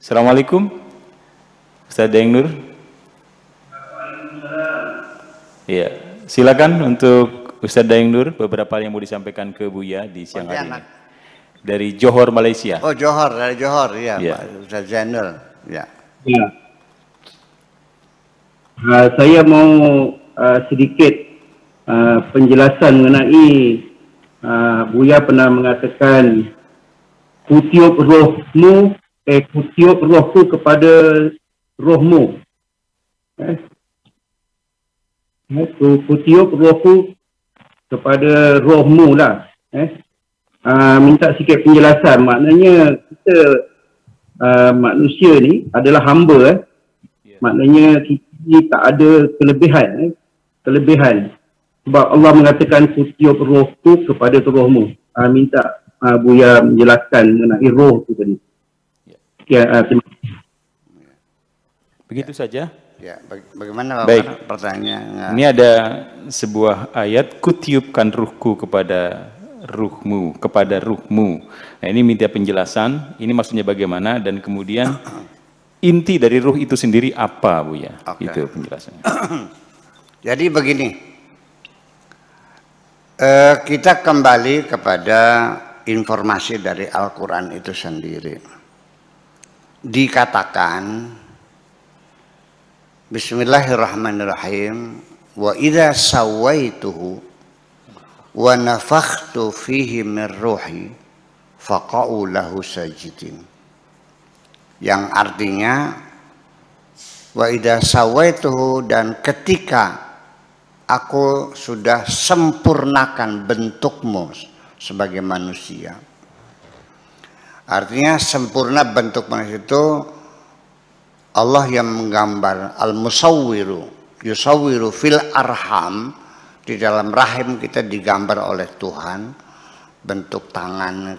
Assalamualaikum, Ustaz Daeng Nur. Iya, silakan untuk Ustaz Daeng Nur, beberapa hal yang mau disampaikan ke Buya di siang hari ini. Dari Johor, Malaysia. Oh, Johor, dari Johor, ya, Ya. Pak Ustaz Zainul. Ya. Ya. Saya mau sedikit penjelasan mengenai Buya pernah mengatakan kutiup rohmu, kutiup rohku kepada rohmu. Kutiup rohku kepada rohmu lah. Minta sikit penjelasan. Maknanya kita manusia ni adalah hamba. Maknanya kita ni tak ada kelebihan. Kelebihan. Sebab Allah mengatakan kutiup rohku kepada rohmu. Minta Buya menjelaskan mengenai roh tu tadi. Terima kasih. Begitu saja. Ya, bagaimana Bapak? Baik. Pertanyaan. Ini ada sebuah ayat, kutiupkan ruhku kepada ruhmu, kepada ruhmu. Nah, ini minta penjelasan, ini maksudnya bagaimana, dan kemudian inti dari ruh itu sendiri apa, Buya? Oke. Itu penjelasannya. Jadi begini, kita kembali kepada informasi dari Al-Quran itu sendiri. Dikatakan, Bismillahirrahmanirrahim, wa idza sawaituhu wa nafakhtu fihi min ruhi faqa'u lahu sajidin. Yang artinya, wa idza sawaituhu, dan ketika aku sudah sempurnakan bentukmu sebagai manusia. Artinya sempurna bentuk manusia itu Allah yang menggambar, al-musawwiru yusawwiru fil arham, di dalam rahim kita digambar oleh Tuhan, bentuk tangan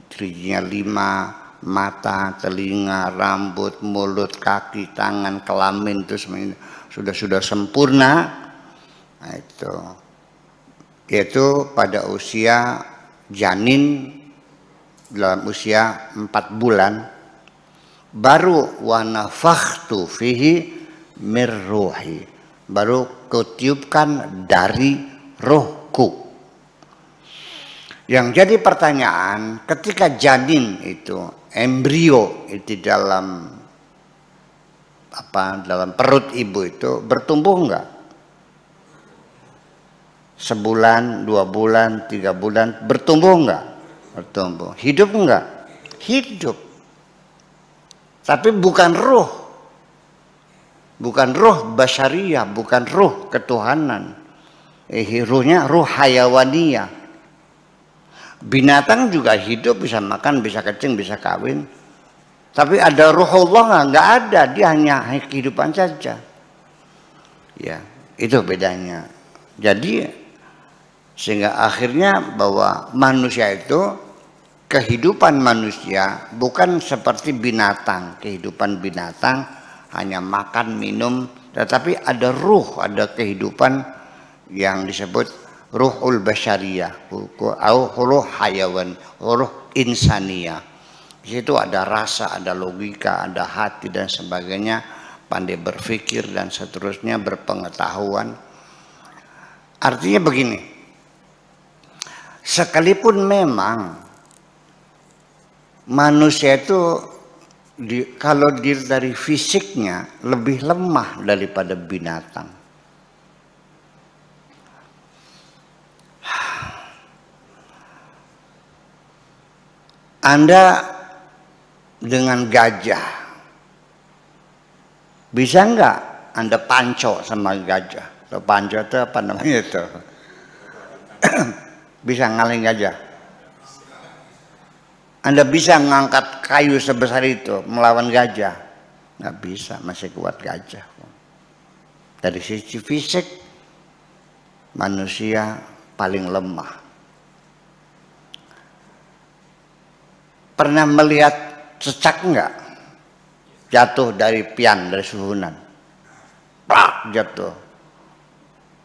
giginya 5, mata, telinga, rambut, mulut, kaki, tangan, kelamin, itu semuanya sudah sempurna. Nah, itu yaitu pada usia janin, dalam usia 4 bulan, baru wa nafakhtu fihi mir ruhi, baru kutiupkan dari rohku. Yang jadi pertanyaan, ketika janin itu, embrio itu dalam dalam perut ibu itu bertumbuh enggak? Sebulan, 2 bulan, 3 bulan, bertumbuh enggak? Bertumbuh. Hidup enggak? Hidup. Tapi bukan roh. Bukan roh basyariyah, bukan roh ketuhanan. Ruhnya roh hayawaniyah. Binatang juga hidup, bisa makan, bisa kencing, bisa kawin. Tapi ada ruh Allah enggak ada, dia hanya kehidupan saja. Ya, itu bedanya. Jadi sehingga akhirnya bahwa manusia itu, kehidupan manusia bukan seperti binatang. Kehidupan binatang hanya makan, minum, tetapi ada ruh, ada kehidupan yang disebut ruhul basyariyah, ruh hayawan, ruh insaniyah. Di situ ada rasa, ada logika, ada hati dan sebagainya, pandai berpikir dan seterusnya, berpengetahuan. Artinya begini, sekalipun memang manusia itu kalau dari fisiknya lebih lemah daripada binatang. Anda dengan gajah, bisa enggak Anda panco sama gajah? Atau panco itu apa namanya itu? Bisa ngalahin gajah? Anda bisa ngangkat kayu sebesar itu melawan gajah? Nggak bisa, masih kuat gajah. Dari sisi fisik, manusia paling lemah. Pernah melihat cecak enggak? Jatuh dari pian, dari suhunan. Prak, jatuh.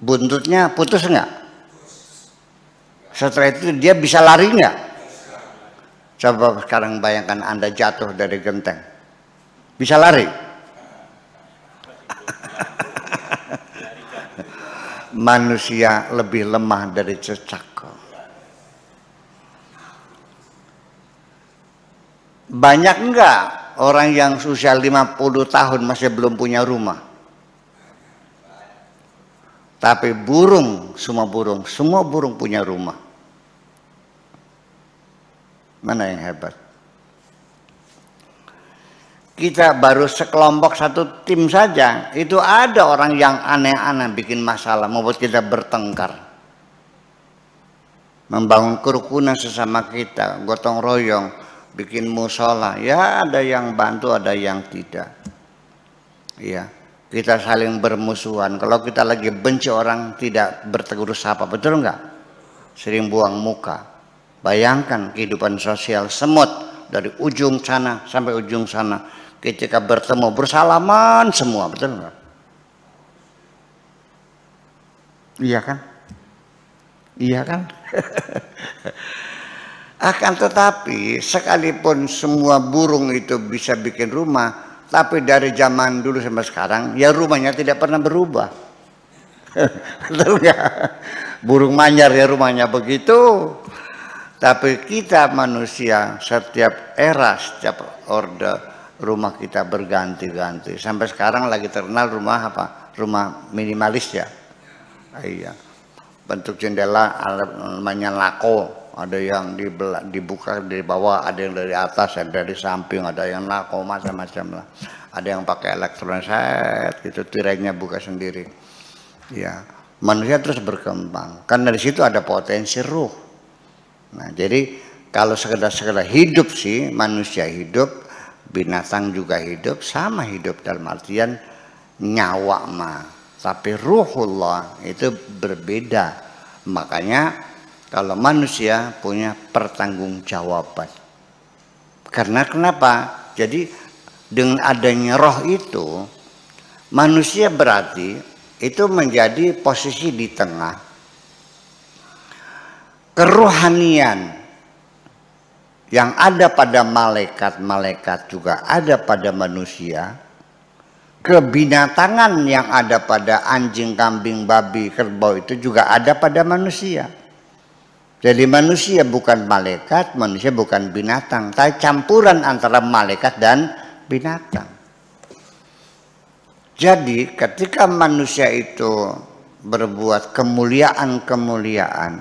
Buntutnya putus enggak? Setelah itu dia bisa lari enggak? Coba sekarang bayangkan Anda jatuh dari genteng. Bisa lari? Manusia lebih lemah dari cecak. Banyak enggak orang yang usia 50 tahun masih belum punya rumah? Tapi semua burung punya rumah. Mana yang hebat? Kita baru sekelompok satu tim saja, itu ada orang yang aneh-aneh bikin masalah, membuat kita bertengkar. Membangun kerukunan sesama kita, gotong royong, bikin musola, ya ada yang bantu, ada yang tidak. Ya, kita saling bermusuhan. Kalau kita lagi benci orang tidak bertegur sapa, betul enggak? Sering buang muka. Bayangkan kehidupan sosial semut dari ujung sana sampai ujung sana. Ketika bertemu bersalaman semua, betul enggak? Iya kan? Iya kan? Akan tetapi sekalipun semua burung itu bisa bikin rumah, tapi dari zaman dulu sampai sekarang ya rumahnya tidak pernah berubah. Betul nggak? Burung manyar ya rumahnya begitu. Tapi kita manusia setiap era, setiap orde rumah kita berganti-ganti. Sampai sekarang lagi terkenal rumah apa? Rumah minimalis ya. Iya. Bentuk jendela namanya lako. Ada yang dibuka dari bawah, ada yang dari atas, ada dari samping, ada yang lako, macam-macam lah. Ada yang pakai elektronik set, itu tirainya buka sendiri. Ya, manusia terus berkembang. Kan dari situ ada potensi ruh. Nah, jadi kalau sekedar hidup sih, manusia hidup, binatang juga hidup, sama hidup dalam artian nyawa mah. Tapi ruhullah itu berbeda. Makanya kalau manusia punya pertanggungjawaban. Karena kenapa? Jadi dengan adanya roh itu, manusia berarti itu menjadi posisi di tengah. Kerohanian yang ada pada malaikat juga ada pada manusia. Kebinatangan yang ada pada anjing, kambing, babi, kerbau itu juga ada pada manusia. Jadi manusia bukan malaikat, manusia bukan binatang, tapi campuran antara malaikat dan binatang. Jadi ketika manusia itu berbuat kemuliaan-kemuliaan,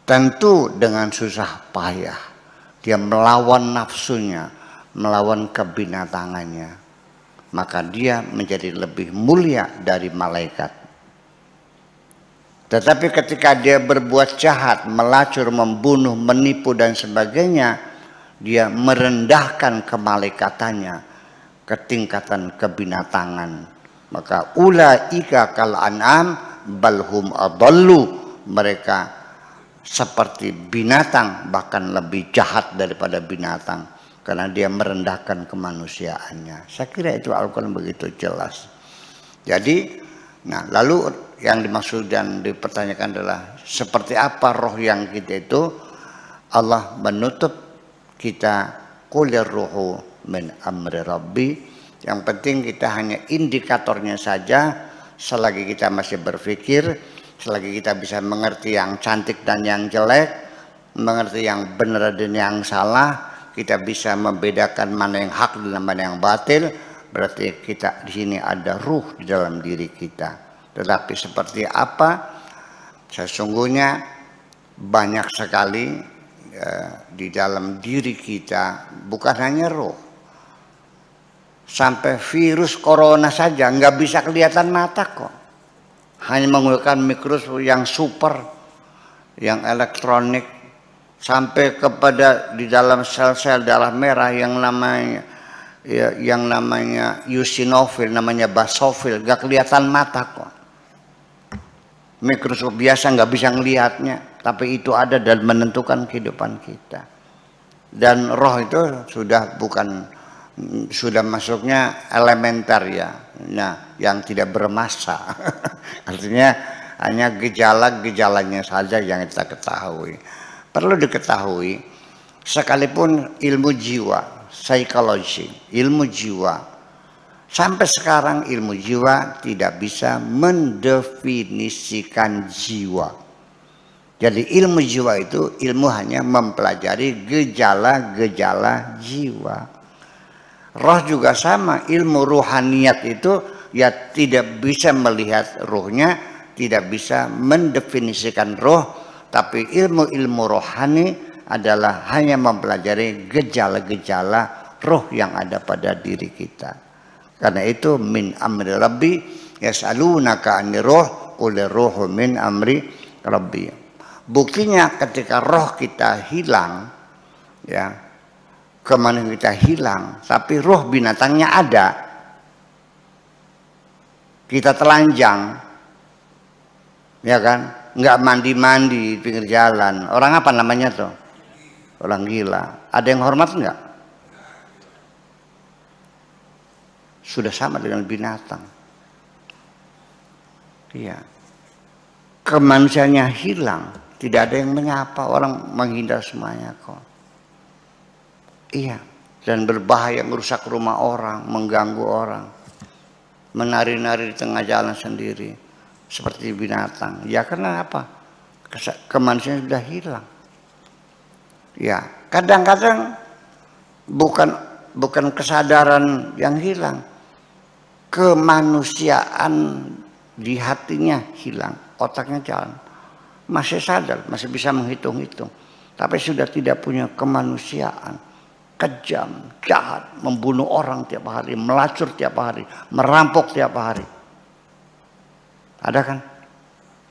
tentu dengan susah payah dia melawan nafsunya, melawan kebinatangannya, maka dia menjadi lebih mulia dari malaikat. Tetapi ketika dia berbuat jahat, melacur, membunuh, menipu dan sebagainya, dia merendahkan kemalaikatannya ke tingkatan kebinatangan. Maka ulaika kal an'am balhum adallu, mereka seperti binatang, bahkan lebih jahat daripada binatang karena dia merendahkan kemanusiaannya. Saya kira itu Al-Quran begitu jelas. Jadi, nah lalu yang dimaksud dan dipertanyakan adalah seperti apa roh yang kita itu. Allah menutup kita qulir ruhu min amri rabbi. Yang penting kita hanya indikatornya saja. Selagi kita masih berpikir, selagi kita bisa mengerti yang cantik dan yang jelek, mengerti yang benar dan yang salah, kita bisa membedakan mana yang hak dan mana yang batil. Berarti kita di sini ada ruh di dalam diri kita. Tetapi seperti apa? Sesungguhnya banyak sekali di dalam diri kita, bukan hanya roh. Sampai virus corona saja nggak bisa kelihatan mata kok. Hanya menggunakan mikroskop yang super, yang elektronik, sampai kepada di dalam sel-sel darah merah yang namanya eosinofil, namanya basofil, nggak kelihatan mata kok. Mikroskop biasa nggak bisa ngelihatnya, tapi itu ada dan menentukan kehidupan kita. Dan roh itu sudah masuknya elementer ya, nah yang tidak bermassa. Artinya hanya gejala-gejalanya saja yang kita ketahui. Perlu diketahui, sekalipun ilmu jiwa psikologi, ilmu jiwa. Sampai sekarang ilmu jiwa tidak bisa mendefinisikan jiwa. Jadi ilmu jiwa itu ilmu hanya mempelajari gejala-gejala jiwa. Roh juga sama, ilmu ruhaniyat itu ya tidak bisa melihat ruhnya, tidak bisa mendefinisikan roh, tapi ilmu-ilmu rohani adalah hanya mempelajari gejala-gejala roh yang ada pada diri kita. Karena itu min amri rabbi yas'alunaka 'anir ruh qul ruhu min amri rabbi. Buktinya ketika roh kita hilang, ya, kemana kita hilang, tapi roh binatangnya ada. Kita telanjang, ya kan, nggak mandi-mandi di pinggir jalan. Orang apa namanya tuh? Orang gila. Ada yang hormat nggak? Sudah sama dengan binatang. Iya. Kemanusiaannya hilang. Tidak ada yang menyapa, orang menghindar semuanya kok. Iya, dan berbahaya merusak rumah orang, mengganggu orang. Menari-nari di tengah jalan sendiri seperti binatang. Ya karena apa? Kemanusiaan sudah hilang. Ya, kadang-kadang bukan kesadaran yang hilang. Kemanusiaan di hatinya hilang, otaknya jalan. Masih sadar, masih bisa menghitung-hitung, tapi sudah tidak punya kemanusiaan. Kejam, jahat, membunuh orang tiap hari, melacur tiap hari, merampok tiap hari. Ada kan?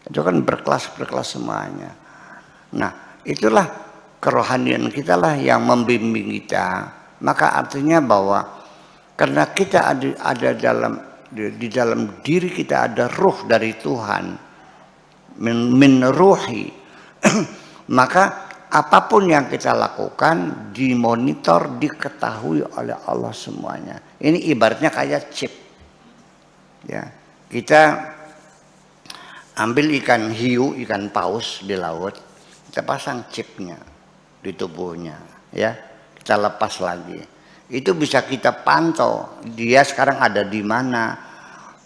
Itu kan berkelas-berkelas semuanya. Nah, itulah kerohanian kita lah yang membimbing kita. Maka artinya bahwa karena kita ada di dalam diri kita ada ruh dari Tuhan. Min ruhi, maka apapun yang kita lakukan dimonitor, diketahui oleh Allah semuanya. Ini ibaratnya kayak chip. Ya, kita ambil ikan hiu, ikan paus di laut, kita pasang chipnya di tubuhnya, ya, kita lepas lagi. Itu bisa kita pantau dia sekarang ada di mana,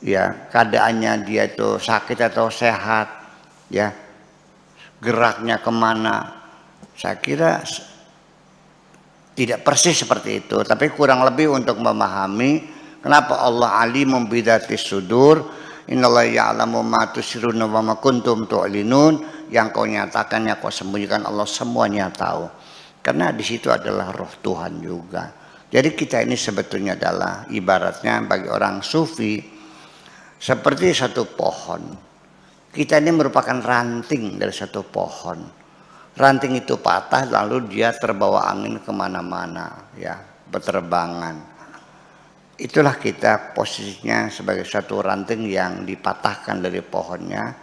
ya, keadaannya dia itu sakit atau sehat. Ya, geraknya kemana, saya kira tidak persis seperti itu, tapi kurang lebih untuk memahami kenapa Allah alimum bidatis sudur, innallaha ya'lamu ma tusirruna wa ma kuntum tu'linun, yang kau nyatakan yang kau sembunyikan Allah semuanya tahu, karena di situ adalah roh Tuhan juga. Jadi kita ini sebetulnya adalah ibaratnya bagi orang sufi seperti satu pohon. Kita ini merupakan ranting dari satu pohon. Ranting itu patah lalu dia terbawa angin kemana-mana, ya, berterbangan. Itulah kita posisinya sebagai satu ranting yang dipatahkan dari pohonnya.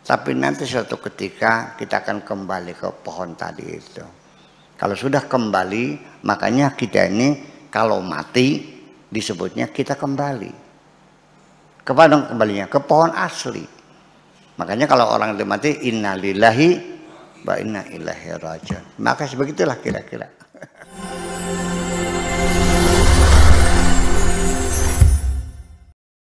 Tapi nanti suatu ketika kita akan kembali ke pohon tadi itu. Kalau sudah kembali, makanya kita ini kalau mati disebutnya kita kembali. Kepada kembalinya ke pohon asli. Makanya kalau orang itu mati, innalillahi wa inna ilaihi raji'un. Maka sebegitulah kira-kira.